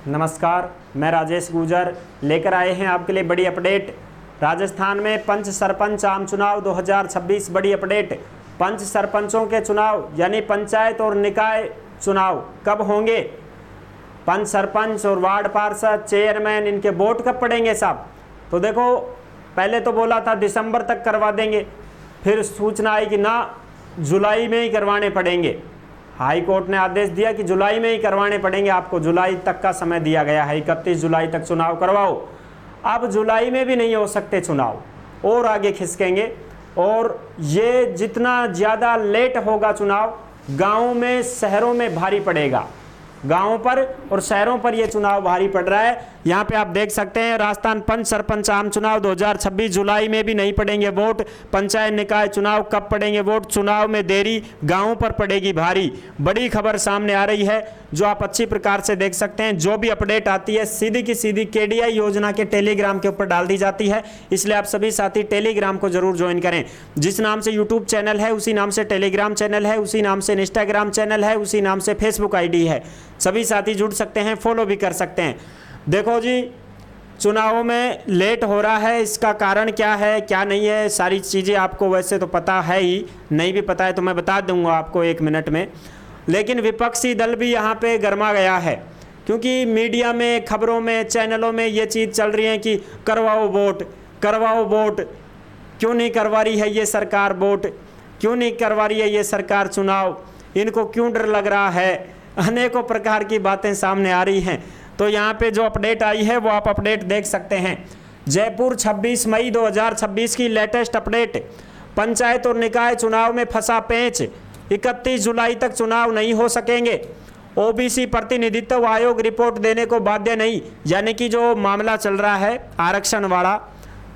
नमस्कार, मैं राजेश गुजर लेकर आए हैं आपके लिए बड़ी अपडेट। राजस्थान में पंच सरपंच आम चुनाव 2026 बड़ी अपडेट। पंच सरपंचों के चुनाव यानी पंचायत और निकाय चुनाव कब होंगे? पंच सरपंच और वार्ड पार्षद, चेयरमैन, इनके वोट कब पड़ेंगे साहब? तो देखो, पहले तो बोला था दिसंबर तक करवा देंगे, फिर सूचना आई कि ना, जुलाई में ही करवाने पड़ेंगे। हाई कोर्ट ने आदेश दिया कि जुलाई में ही करवाने पड़ेंगे, आपको जुलाई तक का समय दिया गया है, 31 जुलाई तक चुनाव करवाओ। अब जुलाई में भी नहीं हो सकते चुनाव, और आगे खिसकेंगे। और ये जितना ज़्यादा लेट होगा चुनाव, गाँव में शहरों में भारी पड़ेगा। गाँवों पर और शहरों पर ये चुनाव भारी पड़ रहा है। यहाँ पे आप देख सकते हैं, राजस्थान पंच सरपंच आम चुनाव 2026 जुलाई में भी नहीं पड़ेंगे वोट। पंचायत निकाय चुनाव कब पड़ेंगे वोट? चुनाव में देरी, गाँवों पर पड़ेगी भारी। बड़ी खबर सामने आ रही है जो आप अच्छी प्रकार से देख सकते हैं। जो भी अपडेट आती है सीधी की सीधी KDI योजना के टेलीग्राम के ऊपर डाल दी जाती है, इसलिए आप सभी साथी टेलीग्राम को जरूर ज्वाइन करें। जिस नाम से यूट्यूब चैनल है उसी नाम से टेलीग्राम चैनल है, उसी नाम से इंस्टाग्राम चैनल है, उसी नाम से फेसबुक ID है। सभी साथी जुड़ सकते हैं, फॉलो भी कर सकते हैं। देखो जी, चुनावों में लेट हो रहा है, इसका कारण क्या है क्या नहीं है, सारी चीज़ें आपको वैसे तो पता है ही, नहीं भी पता है तो मैं बता दूंगा आपको 1 मिनट में। लेकिन विपक्षी दल भी यहाँ पे गरमा गया है, क्योंकि मीडिया में, खबरों में, चैनलों में ये चीज़ चल रही है कि करवाओ वोट, करवाओ वोट। क्यों नहीं करवा रही है ये सरकार वोट? क्यों नहीं करवा रही है ये सरकार चुनाव? इनको क्यों डर लग रहा है? अनेकों प्रकार की बातें सामने आ रही हैं। तो यहाँ पे जो अपडेट आई है वो आप अपडेट देख सकते हैं। जयपुर 26 मई 2026 की लेटेस्ट अपडेट। पंचायत और निकाय चुनाव में फंसा पेंच, 31 जुलाई तक चुनाव नहीं हो सकेंगे। OBC प्रतिनिधित्व आयोग रिपोर्ट देने को बाध्य नहीं, यानी कि जो मामला चल रहा है आरक्षण वाला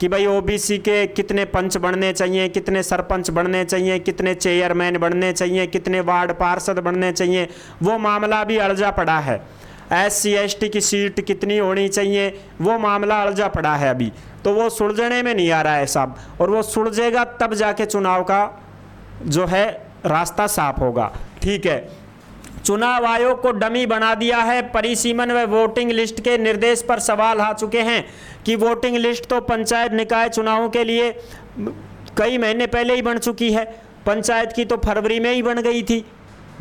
कि भाई OBC के कितने पंच बनने चाहिए, कितने सरपंच बनने चाहिए, कितने चेयरमैन बनने चाहिए, कितने वार्ड पार्षद बनने चाहिए, वो मामला भी अड़जा पड़ा है। SC ST की सीट कितनी होनी चाहिए, वो मामला अड़जा पड़ा है अभी, तो वो सुलझने में नहीं आ रहा है साहब। और वो सुलझेगा तब जाके चुनाव का जो है रास्ता साफ होगा। ठीक है, चुनाव आयोग को डमी बना दिया है। परिसीमन व वोटिंग लिस्ट के निर्देश पर सवाल आ चुके हैं कि वोटिंग लिस्ट तो पंचायत निकाय चुनावों के लिए कई महीने पहले ही बन चुकी है। पंचायत की तो फरवरी में ही बन गई थी,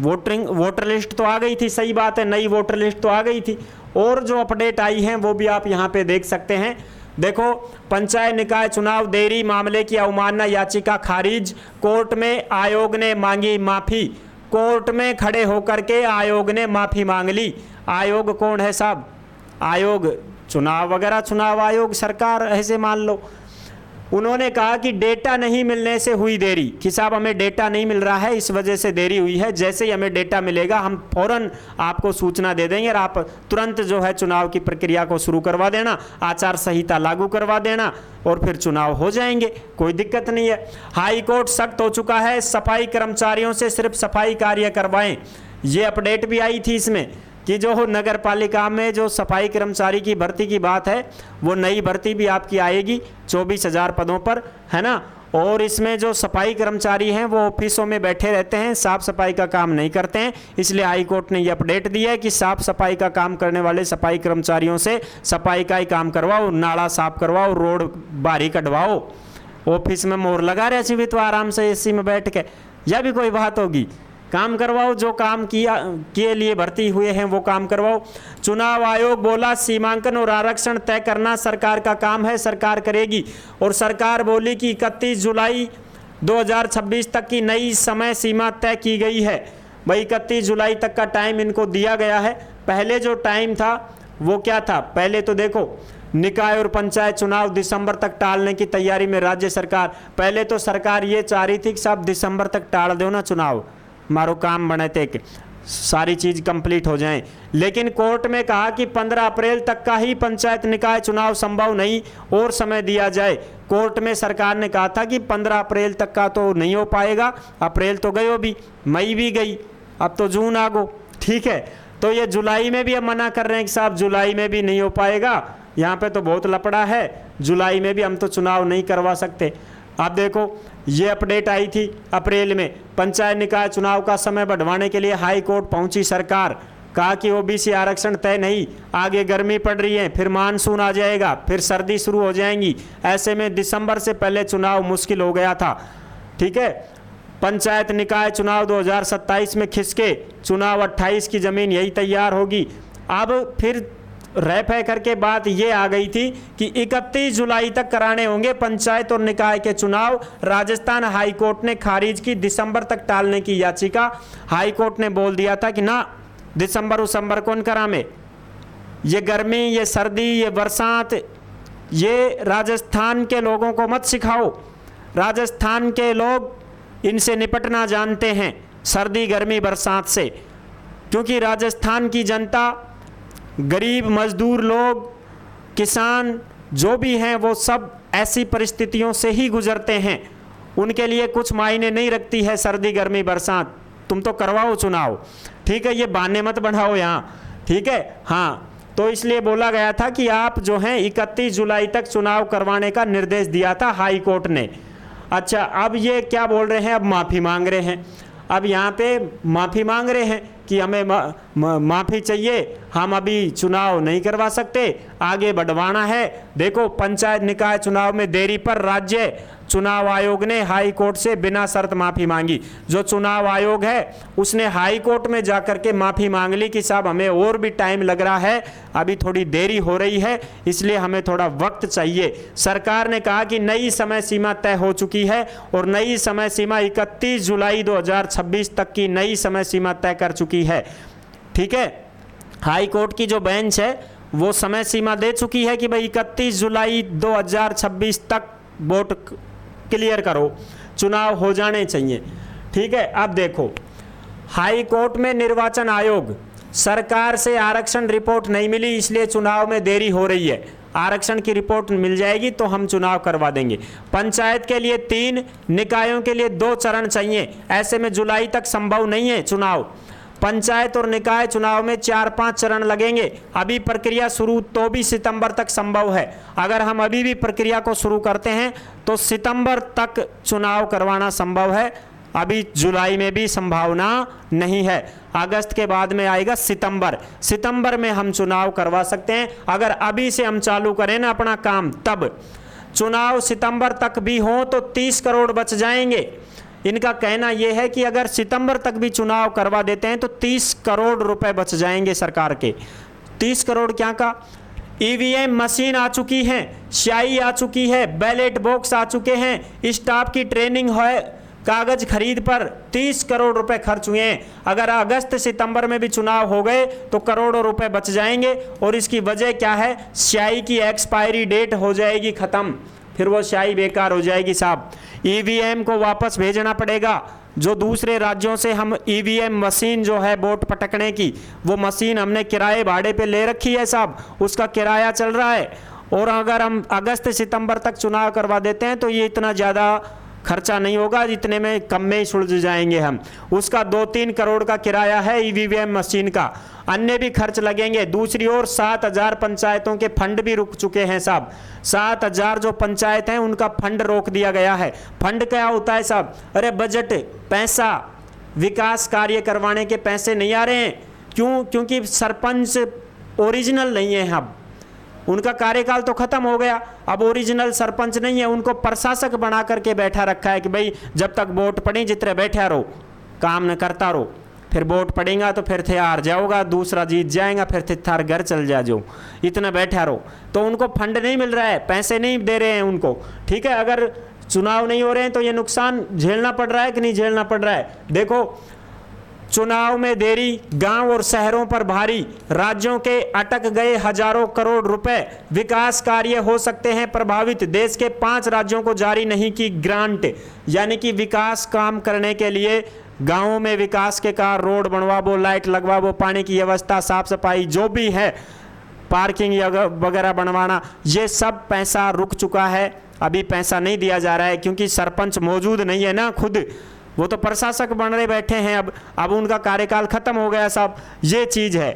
वोटर लिस्ट तो आ गई थी, सही बात है, नई वोटर लिस्ट तो आ गई थी। और जो अपडेट आई हैं वो भी आप यहाँ पे देख सकते हैं। देखो, पंचायत निकाय चुनाव देरी मामले की अवमानना याचिका खारिज, कोर्ट में आयोग ने मांगी माफ़ी। कोर्ट में खड़े होकर के आयोग ने माफ़ी मांग ली। आयोग कौन है साहब? आयोग चुनाव वगैरह, चुनाव आयोग सरकार ऐसे मान लो। उन्होंने कहा कि डेटा नहीं मिलने से हुई देरी, कि साहब हमें डेटा नहीं मिल रहा है, इस वजह से देरी हुई है। जैसे ही हमें डेटा मिलेगा हम फौरन आपको सूचना दे देंगे और आप तुरंत जो है चुनाव की प्रक्रिया को शुरू करवा देना, आचार संहिता लागू करवा देना और फिर चुनाव हो जाएंगे, कोई दिक्कत नहीं है। हाई कोर्ट सख्त हो चुका है, सफाई कर्मचारियों से सिर्फ सफाई कार्य करवाएं। ये अपडेट भी आई थी इसमें कि जो नगर पालिका में जो सफाई कर्मचारी की भर्ती की बात है, वो नई भर्ती भी आपकी आएगी 24,000 पदों पर, है ना। और इसमें जो सफाई कर्मचारी हैं वो ऑफिसों में बैठे रहते हैं, साफ सफाई का काम नहीं करते हैं। इसलिए हाई कोर्ट ने ये अपडेट दी है कि साफ सफाई का काम करने वाले सफाई कर्मचारियों से सफाई का ही काम करवाओ, नाला साफ करवाओ, रोड बाहरी कटवाओ। ऑफिस में मोहर लगा रहे सी भी तो आराम से AC में बैठ के, यह भी कोई बात होगी? काम करवाओ, जो काम किया के लिए भर्ती हुए हैं वो काम करवाओ। चुनाव आयोग बोला सीमांकन और आरक्षण तय करना सरकार का काम है, सरकार करेगी। और सरकार बोली कि 31 जुलाई 2026 तक की नई समय सीमा तय की गई है। भाई 31 जुलाई तक का टाइम इनको दिया गया है। पहले जो टाइम था वो क्या था? पहले तो देखो, निकाय और पंचायत चुनाव दिसंबर तक टालने की तैयारी में राज्य सरकार। पहले तो सरकार ये चाह रही थी कि साहब दिसंबर तक टाल दो ना चुनाव, मारो काम बने थे कि सारी चीज़ कंप्लीट हो जाए। लेकिन कोर्ट में कहा कि 15 अप्रैल तक का ही पंचायत निकाय चुनाव संभव नहीं, और समय दिया जाए। कोर्ट में सरकार ने कहा था कि 15 अप्रैल तक का तो नहीं हो पाएगा। अप्रैल तो गयो भी, मई भी गई, अब तो जून आ गो। ठीक है, तो ये जुलाई में भी अब मना कर रहे हैं कि साहब जुलाई में भी नहीं हो पाएगा, यहाँ पे तो बहुत लफड़ा है, जुलाई में भी हम तो चुनाव नहीं करवा सकते। अब देखो, ये अपडेट आई थी अप्रैल में। पंचायत निकाय चुनाव का समय बढ़वाने के लिए हाई कोर्ट पहुंची सरकार। कहा कि ओबीसी आरक्षण तय नहीं, आगे गर्मी पड़ रही है, फिर मानसून आ जाएगा, फिर सर्दी शुरू हो जाएंगी, ऐसे में दिसंबर से पहले चुनाव मुश्किल हो गया था। ठीक है, पंचायत निकाय चुनाव 2027 में खिसके, चुनाव 28 की ज़मीन यही तैयार होगी। अब फिर रह करके बात ये आ गई थी कि 31 जुलाई तक कराने होंगे पंचायत और निकाय के चुनाव। राजस्थान हाई कोर्ट ने खारिज की दिसंबर तक टालने की याचिका। हाई कोर्ट ने बोल दिया था कि ना, दिसंबर कौन करा में, ये गर्मी, ये सर्दी, ये बरसात, ये राजस्थान के लोगों को मत सिखाओ। राजस्थान के लोग इनसे निपटना जानते हैं, सर्दी गर्मी बरसात से, क्योंकि राजस्थान की जनता, गरीब मजदूर लोग, किसान जो भी हैं, वो सब ऐसी परिस्थितियों से ही गुजरते हैं। उनके लिए कुछ मायने नहीं रखती है सर्दी गर्मी बरसात। तुम तो करवाओ चुनाव, ठीक है, ये बहाने मत बढ़ाओ यहाँ, ठीक है। हाँ, तो इसलिए बोला गया था कि आप जो हैं 31 जुलाई तक चुनाव करवाने का निर्देश दिया था हाई कोर्ट ने। अच्छा, अब ये क्या बोल रहे हैं, अब माफ़ी मांग रहे हैं। अब यहाँ पे माफ़ी मांग रहे हैं कि हमें माफ़ी चाहिए, हम अभी चुनाव नहीं करवा सकते, आगे बढ़वाना है। देखो, पंचायत निकाय चुनाव में देरी पर राज्य चुनाव आयोग ने हाई कोर्ट से बिना शर्त माफ़ी मांगी। जो चुनाव आयोग है उसने हाई कोर्ट में जाकर के माफ़ी मांग ली कि साहब हमें और भी टाइम लग रहा है, अभी थोड़ी देरी हो रही है, इसलिए हमें थोड़ा वक्त चाहिए। सरकार ने कहा कि नई समय सीमा तय हो चुकी है और नई समय सीमा 31 जुलाई 2026 तक की नई समय सीमा तय कर चुकी है। ठीक है, हाई कोर्ट की जो बेंच है वो समय सीमा दे चुकी है कि भाई 31 जुलाई 2026 तक वोट क्लियर करो, चुनाव हो जाने चाहिए। ठीक है, अब देखो, हाई कोर्ट में निर्वाचन आयोग, सरकार से आरक्षण रिपोर्ट नहीं मिली इसलिए चुनाव में देरी हो रही है, आरक्षण की रिपोर्ट मिल जाएगी तो हम चुनाव करवा देंगे। पंचायत के लिए 3, निकायों के लिए 2 चरण चाहिए, ऐसे में जुलाई तक संभव नहीं है चुनाव। पंचायत और निकाय चुनाव में 4-5 चरण लगेंगे। अभी प्रक्रिया शुरू तो भी सितंबर तक संभव है। अगर हम अभी भी प्रक्रिया को शुरू करते हैं तो सितंबर तक चुनाव करवाना संभव है, अभी जुलाई में भी संभावना नहीं है। अगस्त के बाद में आएगा सितंबर में हम चुनाव करवा सकते हैं। अगर अभी से हम चालू करें ना अपना काम, तब चुनाव सितंबर तक भी हो तो 30 करोड़ बच जाएंगे। इनका कहना यह है कि अगर सितंबर तक भी चुनाव करवा देते हैं तो 30 करोड़ रुपए बच जाएंगे सरकार के। 30 करोड़ क्या का, ईवीएम मशीन आ चुकी है, स्याही आ चुकी है, बैलेट बॉक्स आ चुके हैं, स्टाफ की ट्रेनिंग है, कागज खरीद पर 30 करोड़ रुपए खर्च हुए हैं। अगर अगस्त सितंबर में भी चुनाव हो गए तो करोड़ों रुपए बच जाएंगे। और इसकी वजह क्या है, स्याही की एक्सपायरी डेट हो जाएगी ख़त्म, फिर वो स्याही बेकार हो जाएगी साहब। ईवीएम को वापस भेजना पड़ेगा। जो दूसरे राज्यों से हम ईवीएम मशीन जो है वोट पटकने की, वो मशीन हमने किराए भाड़े पे ले रखी है साहब, उसका किराया चल रहा है। और अगर हम अगस्त सितंबर तक चुनाव करवा देते हैं तो ये इतना ज़्यादा खर्चा नहीं होगा, इतने में कम में ही सुलझ जाएंगे हम। उसका 2-3 करोड़ का किराया है ईवीएम मशीन का, अन्य भी खर्च लगेंगे। दूसरी ओर 7,000 पंचायतों के फंड भी रुक चुके हैं साहब। 7,000 जो पंचायत हैं उनका फंड रोक दिया गया है। फंड क्या होता है साहब, अरे बजट, पैसा, विकास कार्य करवाने के पैसे नहीं आ रहे हैं। क्यों? क्योंकि सरपंच ओरिजिनल नहीं है, अब उनका कार्यकाल तो खत्म हो गया, अब ओरिजिनल सरपंच नहीं है, उनको प्रशासक बना करके बैठा रखा है कि भाई जब तक वोट पड़ी जितने बैठा रहो, काम न करता रहो, फिर वोट पड़ेगा तो फिर थे हार जाओगा, दूसरा जीत जाएगा, फिर थे थार घर चल जाओ, इतना बैठा रहो। तो उनको फंड नहीं मिल रहा है, पैसे नहीं दे रहे हैं उनको। ठीक है, अगर चुनाव नहीं हो रहे हैं तो ये नुकसान झेलना पड़ रहा है कि नहीं झेलना पड़ रहा है। देखो, चुनाव में देरी गांव और शहरों पर भारी, राज्यों के अटक गए हजारों करोड़ रुपए, विकास कार्य हो सकते हैं प्रभावित। देश के 5 राज्यों को जारी नहीं की ग्रांट, यानी कि विकास काम करने के लिए गांवों में विकास के कार्य, रोड बनवाओ, लाइट लगवाओ, पानी की व्यवस्था, साफ सफाई जो भी है, पार्किंग वगैरह बनवाना, ये सब पैसा रुक चुका है। अभी पैसा नहीं दिया जा रहा है क्योंकि सरपंच मौजूद नहीं है ना, खुद वो तो प्रशासक बन रहे बैठे हैं, अब उनका कार्यकाल खत्म हो गया साहब, ये चीज़ है।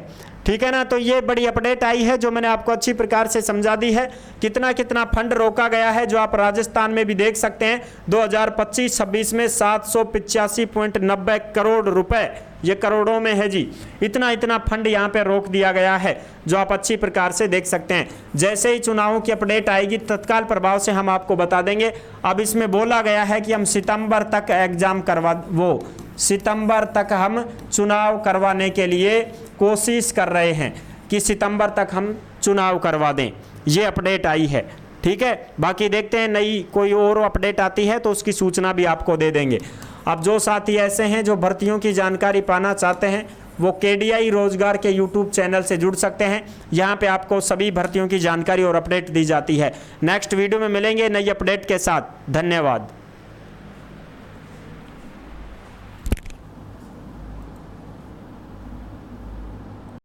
ठीक है ना, तो ये बड़ी अपडेट आई है जो मैंने आपको अच्छी प्रकार से समझा दी है। कितना कितना फंड रोका गया है जो आप राजस्थान में भी देख सकते हैं। 2025-26 में 785.90 करोड़ रुपए ये करोड़ों में है जी। इतना इतना फंड यहाँ पे रोक दिया गया है, जो आप अच्छी प्रकार से देख सकते हैं। जैसे ही चुनावों की अपडेट आएगी तत्काल प्रभाव से हम आपको बता देंगे। अब इसमें बोला गया है कि हम सितंबर तक एग्जाम सितंबर तक हम चुनाव करवाने के लिए कोशिश कर रहे हैं कि सितंबर तक हम चुनाव करवा दें। ये अपडेट आई है, ठीक है। बाकी देखते हैं नई कोई और अपडेट आती है तो उसकी सूचना भी आपको दे देंगे। अब जो साथी ऐसे हैं जो भर्तियों की जानकारी पाना चाहते हैं वो KDI रोजगार के YouTube चैनल से जुड़ सकते हैं। यहाँ पे आपको सभी भर्तियों की जानकारी और अपडेट दी जाती है। नेक्स्ट वीडियो में मिलेंगे नई अपडेट के साथ। धन्यवाद।